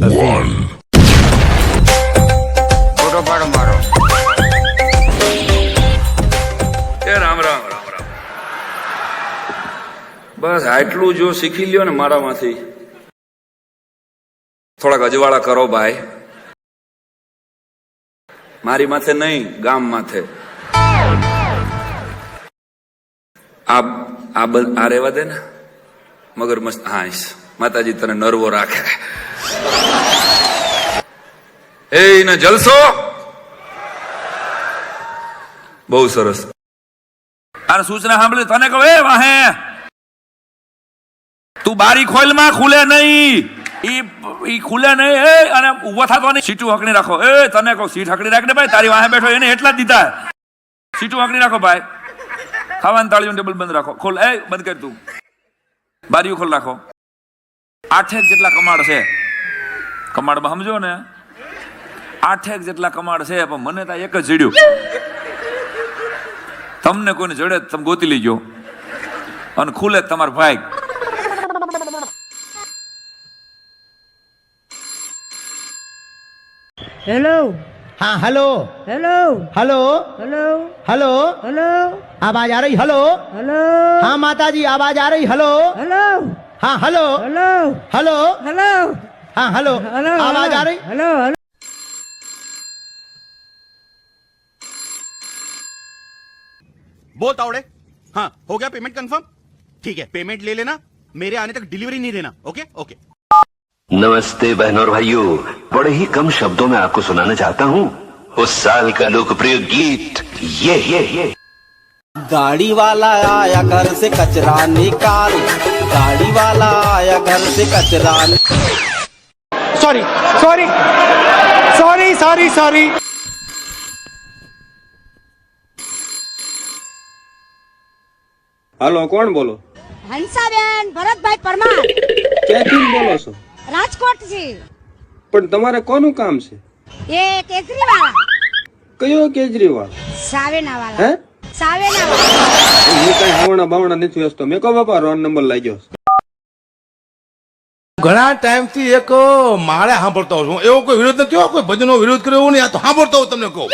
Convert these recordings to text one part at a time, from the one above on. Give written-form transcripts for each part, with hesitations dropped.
Photo પાડો મારો. એ રામ રામ રામ રામ. બસ આટલું જો શીખી લ્યો ને મારામાંથી, થોડાક અજવાળા કરો ભાઈ. મારી માથે નહીં, ગામ માથે. આ રેવા દે ને મગર મસ્ત. હા, માતાજી તને નર્વો રાખે. એને જલસો બહુ સરસ. આ સૂચના સાંભળે તને કહું, એ વાહે તું બારી ખોલ માં, ખુલે નહીં. ઈ ખુલે નહીં. એ અને ઉભો થતો નહીં. સીટું હકણી રાખો. એ તને કહું, સીટ હકણી રાખ ને ભાઈ. તારી વાહે બેઠો એને એટલા જ દીધા. સીટું હકણી રાખો ભાઈ. ખાવાનું તાળીઓ ટેબલ બંધ રાખો. ખોલ. એ બંધ કર તું. બારીઓ ખોલ રાખો. 8 જેટલા કમાડ છે. કમાડમાં સમજો ને, 8 જેટલા કમાડ છે, પણ મને તો એક જ જડ્યું. તમને કોઈને જડે તમે ગોતી લીજો અને ખુલે તમારો ભાઈ. हेलो. हाँ hello hello. Hello hello. Hello hello. आवाज आ रही? Hello hello. हाँ माता जी आवाज आ रही? Hello hello. हाँ हेलो हेलो. Hello hello. हाँ हेलो हेलो. आवाज आ रही? हेलो. हेलो. बोल तावड़े. हाँ हो गया पेमेंट कंफर्म? ठीक है, पेमेंट ले लेना, मेरे आने तक डिलीवरी नहीं देना. Okay okay. नमस्ते बहनों और भाइयों, बड़े ही कम शब्दों में आपको सुनाना चाहता हूँ उस साल का लोकप्रिय गीत ये गाड़ी वाला आया घर से कचरा निकाल, गाड़ी वाला आया घर से कचरा. Sorry sorry sorry sorry sorry. Hello, કોણ બોલો? હંસાબેન ભરતભાઈ પરમાર. ક્યાંથી બોલો છો? રાજકોટ થી. પણ તમારે કોનું કામ છે? એ કેજરીવાલ. કયો કેજરીવાલ? સાવેના વાળા. હે? સાવેના વાળા. હું કઈ હાવણા બાવણા નથી હસતો. મેં કહો બાપા રોન નંબર લાગ્યો. ઘણા ટાઈમ થી એક માળે સાંભળતો છું. એવો કોઈ વિરોધ નથી, કોઈ ભજનનો વિરોધ કર્યો એવું નહીં. આ તો સાંભળતો હું તમને કહું.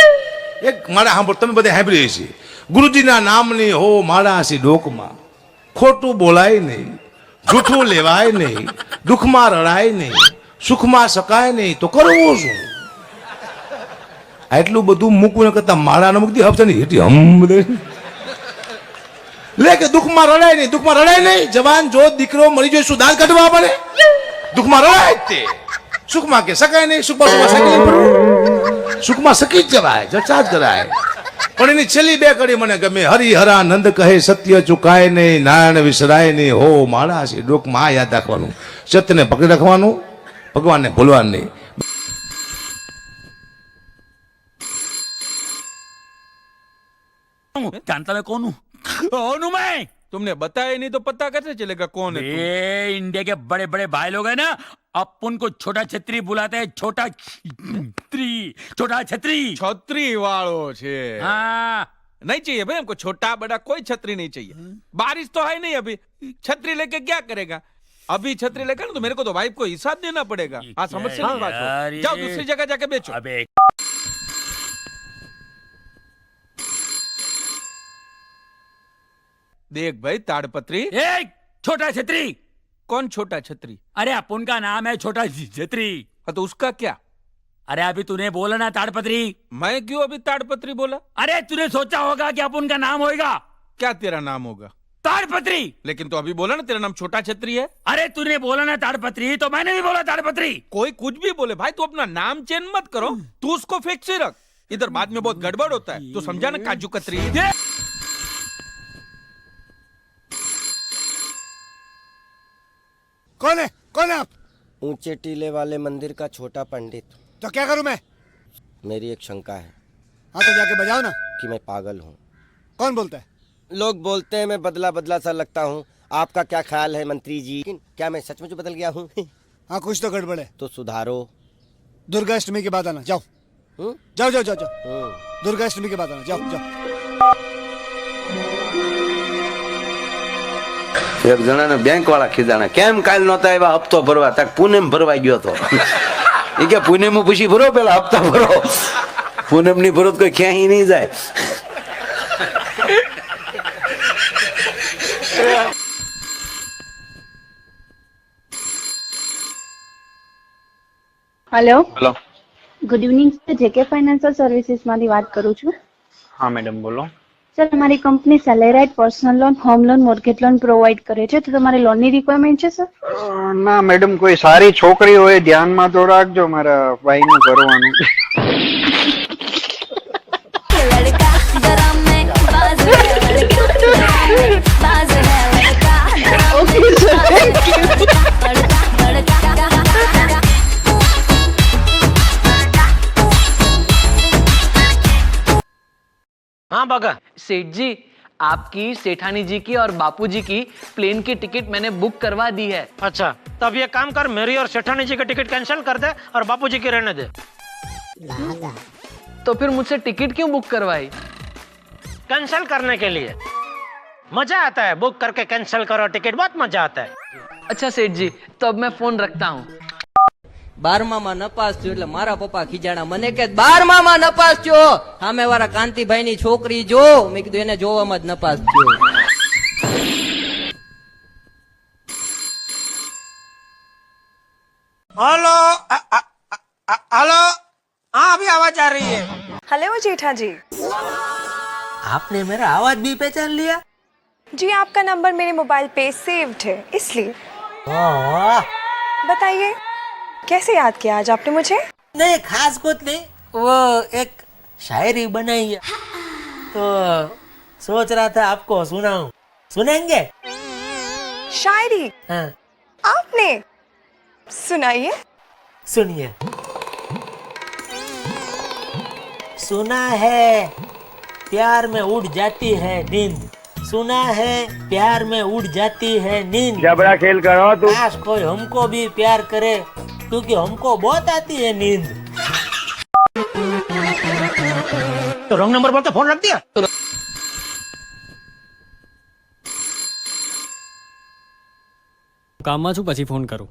એક માળા સાંભળ, તમે બધા સાંભળી હશે. ગુરુજીના નામની હો માળા સી ડોકમાં, ખોટું બોલાય નહીં, જૂઠું લેવાય નહીં, દુઃખમાં રડાય નહીં, સુખમાં શકાય નહીં, તો કરવું શું? આટલું બધું મૂકવું કરતા માળાને મૂકી હપ્તાની હેઠી હમ લે કે દુઃખમાં રડાય નહીં, દુઃખમાં રડાય નહીં. જવાન જો દીકરો મરી જાય શું દાંત કાઢવા પડે? દુઃખમાં રડાય જ તે. સુખમાં કે શકાય નહીં, સુખમાં સકી જ જવાય, જચા જ કરાય. પણ એની છેલ્લી બે કડી મને ગમે. હરિહરા નંદ કહે સત્ય ચુકાય નહીં, નારાયણ વિસરાય નહીં. હો માળા છે ડોકમાં આ યાદ રાખવાનું, સત્યને પકડી રાખવાનું, ભગવાનને ભૂલવાનું નહીં. जानता मैं कौन हूँ? कौन हूँ मैं? तुमने बताया नहीं तो पता कैसे चलेगा कौन है तुम? इंडिया के बड़े बड़े भाई लोग हैं ना, अपन को छोटा छतरी बुलाते हैं. छोटा छतरी, छोटा छतरी. छतरी वालों छे. हाँ, नहीं चाहिए भाई हमको छोटा बड़ा कोई छतरी नहीं चाहिए. बारिश तो है नहीं अभी, छतरी लेके क्या करेगा? अभी छतरी लेकर ना तो मेरे को तो वाइफ को हिसाब देना पड़ेगा. हाँ समझ से नहीं बात हो. जाओ दूसरी जगह जाके बेचो. अबे देख भाई ताड़पत्री. छोटा छतरी. कौन छोटा छतरी? अरे अपन का नाम है छोटा छतरी. तो उसका क्या? अरे अभी तूने बोला ना ताड़पत्री. मैं क्यों अभी ताड़पत्री बोला? अरे तूने सोचा होगा कि अपन का नाम होगा. क्या तेरा नाम होगा? ताड़पत्री. लेकिन तो अभी बोला ना तेरा नाम छोटा छतरी है. अरे तूने बोला ना ताड़पत्री तो मैंने भी बोला ताड़पत्री. कोई कुछ भी बोले भाई, तू अपना नाम चेंज मत करो. तू उसको फिक्स ही रख. इधर बाद में बहुत गड़बड़ होता है. तो समझा ना काजू कतरी. कौन है? कौन है आप? ऊंचे टीले वाले मंदिर का छोटा पंडित. तो क्या करूं मैं? मेरी एक शंका है. हाँ तो जाके बजाओ ना. कि मैं पागल हूँ. कौन बोलता है? लोग बोलते हैं मैं बदला बदला सा लगता हूँ. आपका क्या ख्याल है मंत्री जी? क्या मैं सचमुच बदल गया हूँ? हाँ कुछ तो गड़बड़ है. तो सुधारो. दुर्गाष्टमी के बाद आना. जाओ जाओ जाओ जाओ. दुर्गाष्टमी के बाद आना. जाओ जाओ. એક જણાને બેંક વાળા ખીજાણા, કેમ કાલ નહોતા આવ્યા હપ્તો ભરવા? તક પૂનમ ભરવા ગયો હતો. એ કે પૂનમ પૂછી ભરો, પેલા હપ્તા ભરો. પૂનમ ની ભરો તો કોઈ ક્યાંય નહીં જાય. Hello hello. Good evening sir, JK financial services માંથી વાત કરું છું. હા મેડમ બોલો. સર, અમારી company salaried personal loan, home loan, mortgage loan provide કરે છે. તો તમારે લોનની રિક્વાયરમેન્ટ છે સર? ના મેડમ, કોઈ સારી છોકરી હોય ધ્યાનમાં તો રાખજો, મારા ભાઈનું કરવાનું. हाँ बगा सेठ जी, आपकी सेठानी जी की और बापूजी की प्लेन की टिकट मैंने बुक करवा दी है. अच्छा, तब ये काम कर, मेरी और सेठानी जी की टिकट कैंसिल कर दे और बापूजी की रहने दे. तो फिर मुझसे टिकट क्यों बुक करवाई? कैंसिल करने के लिए मजा आता है, बुक करके कैंसिल करो टिकट, बहुत मजा आता है. अच्छा सेठ जी, तो अब मैं फोन रखता हूँ. 12માં નપાસ થયો એટલે મારા પપ્પા ખીજાણા મને કે 12માં નપાસ થયો, સામે વાળા કાંતિભાઈ ની છોકરી જો. મેં કીધું એને જોવામાં જ નપાસ થયો. हेलो हेलो, हाँ अभी आवाज आ रही है. हेलो जेठा जी, आपने मेरा आवाज भी पहचान लिया? जी आपका नंबर मेरे मोबाइल पे सेव्ड है इसलिए. बताइए कैसे याद किया आज आपने मुझे? नहीं खास कुछ नहीं, वो एक शायरी बनाई है तो सोच रहा था आपको सुनाऊं. सुनेंगे? शायरी? हाँ. आपने? सुनाइए. सुनिए. सुना है प्यार में उड़ जाती है नींद, सुना है प्यार में उड़ जाती है नींद. जबरा खेल करो तू. काश कोई हमको भी प्यार करे, क्योंकि हमको बहुत आती है नींद. तो रॉन्ग नंबर बोलते फोन रख दिया. કામમાં છું, પછી ફોન કરું.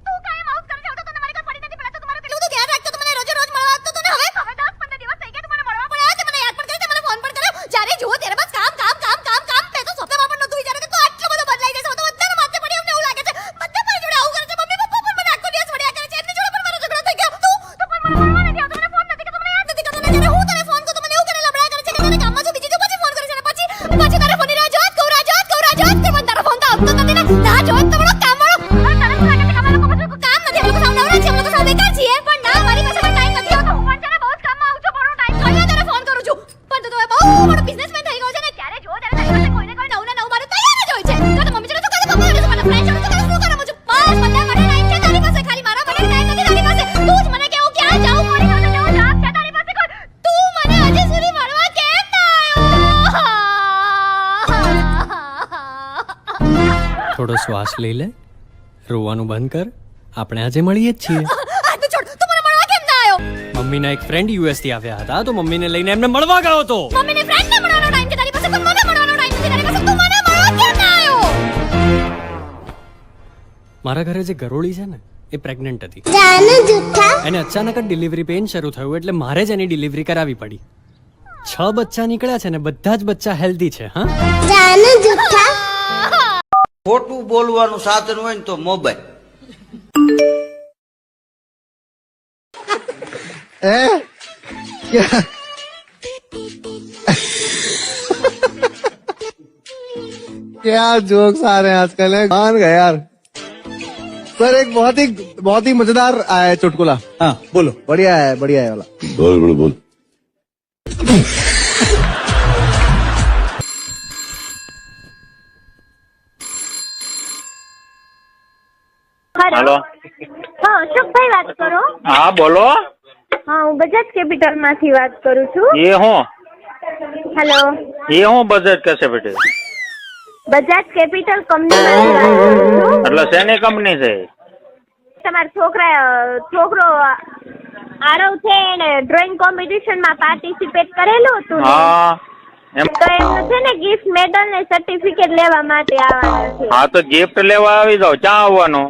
થોડો શ્વાસ લઈ લે, રોવાનું બંધ કર. આપણે આજે મળીએ જ છીએ. મમ્મીના એક ફ્રેન્ડ યુએસ થી આવ્યા હતા, તો મમ્મીને લઈને એમને મળવા ગયો હતો. મારા ઘરે જે ગરોળી છે ને, એ પ્રેગ્નન્ટ હતી. એને અચાનક જ ડિલિવરી પેઇન શરૂ થયું, એટલે મારે જ એની ડિલિવરી કરાવી પડી. 6 બચ્ચા નીકળ્યા છે ને બધા જ બચ્ચા હેલ્ધી છે. હા, ખોટું બોલવાનું સાધન હોય ને તો મોબાઈલ. क्या जोक्स आ रहे हैं आजकल, मान गए यार. सर एक बहुत ही मजेदार आया है चुटकुला. हाँ बोलो. बढ़िया है वाला. बोल. हेलो. હા, અશોકભાઈ વાત કરો. હા બોલો. હા, હું બજાજ કેપિટલ માંથી વાત કરું છું. ये हूँ. હેલો, ये हूँ बजट कैसे बेटे. બજાજ કેપિટલ કંપની માંથી વાત કરું છું. એટલે શેની કંપની છે? તમારો છોકરો આરવ છે, એને ડ્રોઈંગ કોમ્પિટિશન માં પાર્ટિસિપેટ કરેલું હતું ને? હા. તો એમનું છે ને ગિફ્ટ મેડલ ને સર્ટિફિકેટ લેવા માટે આવવાના છે. હા તો ગિફ્ટ લેવા આવી જાવ. ક્યાં આવવાનું?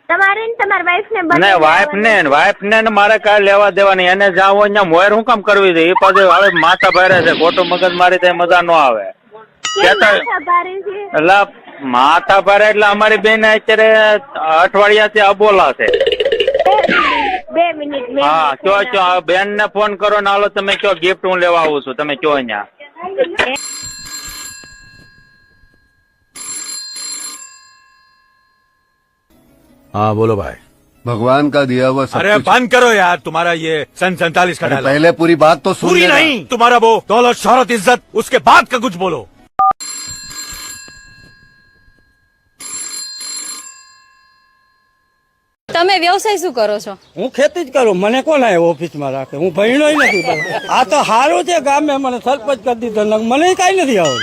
તમારે ને તમારા વાઈફ ને વાઈફ ને મારે કાંઈ લેવા દેવા નહીં. એને જાવ અહીંયા મોર હું કામ કરવી છે? એ પાછું હવે માથા ભારે છે, ખોટું મગજ મારી તો મજા ન આવે. એટલે માથા ભારે એટલે અમારી બેન અત્યારે અઠવાડિયાથી અબોલા છે. 2 મિનિટ. હા કયો બેન ને ફોન કરો ને હાલો તમે કયો ગિફ્ટ હું લેવા આવું છું, તમે કયો અહીંયા. हाँ बोलो भाई. भगवान का दिया हुआ सब अरे कुछ- बंद करो यार, तुम्हारा ये सन 47 का अरे डायलॉग. पहले पूरी बात तो सुन पूरी लेना। नहीं, तुम्हारा वो दौलत शोहरत इज्जत उसके बाद का कुछ बोलो. તમે વ્યવસાય શું કરો છો? હું ખેતી જ કરું. મને કોણ આવે ઓફિસમાં રાખે? હું ભણ્યો નથી. આ તો સારું છે, ગામે મને સરપંચ કરી દીધો. મને કઈ નથી આવડતું.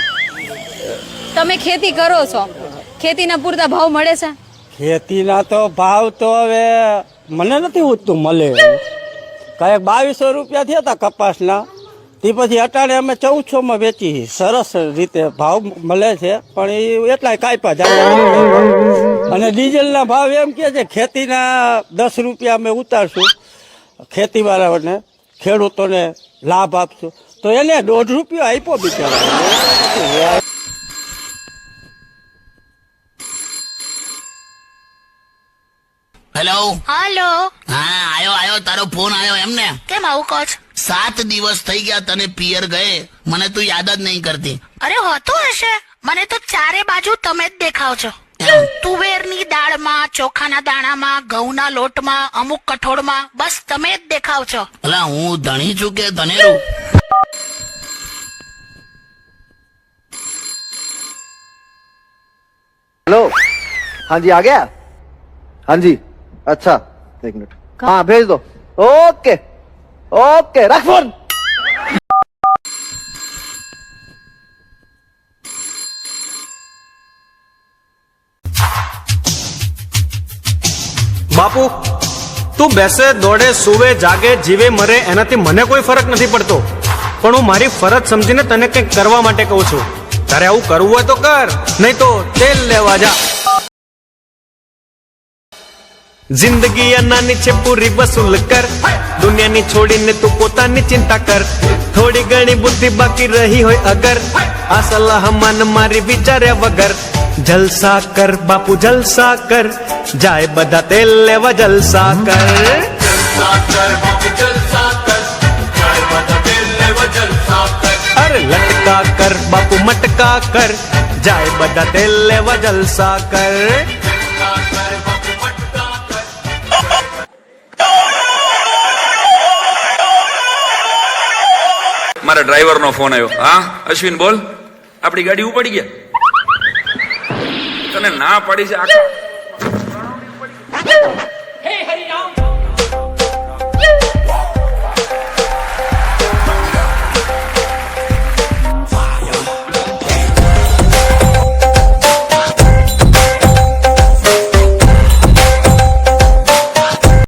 તમે ખેતી કરો છો, ખેતીના પૂરતા ભાવ મળે છે? ખેતીના તો ભાવ તો હવે મને નથી ઉઠતું મળે. કાંઈક 2200 રૂપિયા થયા હતા કપાસના. તે પછી અટાણે અમે 1400 માં વેચી. સરસ રીતે ભાવ મળે છે, પણ એ એટલાય કાપ્યા જાય. અને ડીઝલના ભાવ એમ કે છે ખેતીના 10 રૂપિયા અમે ઉતારશું, ખેતીવાળાઓને ખેડૂતોને લાભ આપશું. તો એને 1.5 રૂપિયા આપ્યો બિચારા. હેલો હાલો. હા આયો તારો ફોન આવ્યો એમને. કેમ આવું કહો છો? 7 દિવસ થઈ ગયા તને પિયર ગયે, મને તું યાદ જ નહીં કરતી. અરે હોતું હશે, મને તો ચારે બાજુ તમે જ દેખાવ છો. તુવેરની દાળમાં, ચોખાના દાણામાં, ઘઉંના લોટમાં, અમુક કઠોળમાં, બસ તમે જ દેખાવ છો. અલા હું ધણી છું કે ધનેરું? हेलो. हाँ जी आ गया. हाँ जी अच्छा 1 मिनट. हाँ भेज दो. ओके ओके रख फोन. બાપુ તું બેસે દોડે સુવે જાગે જીવે મરે એનાથી મને કોઈ ફરક નથી પડતો, પણ હું મારી ફરજ સમજીને તને કંઈક કરવા માટે કહું છું. તારે આવું કરવું હોય તો કર, નહીં તો તેલ લેવા જા. જિંદગી અનાની છે પૂરી વસૂલ કર, દુનિયાની છોડીને તું પોતાની ચિંતા કર. થોડી ઘણી બુદ્ધિ બાકી રહી હોય અગર, આ સલાહ માન મારી વિચાર્યા વગર. જલસા કર બાપુ જલસા કર, જાય બધા તેલ લેવા જલસા કર. અરે લટકા કર બાપુ મટકા કર, જાય બધા તેલ લેવા જલસા કર. મારા ડ્રાઈવર નો ફોન આવ્યો. હા અશ્વિન બોલ, આપણી ગાડી ઉપાડી ગયા. તને ના પાડી છે આખા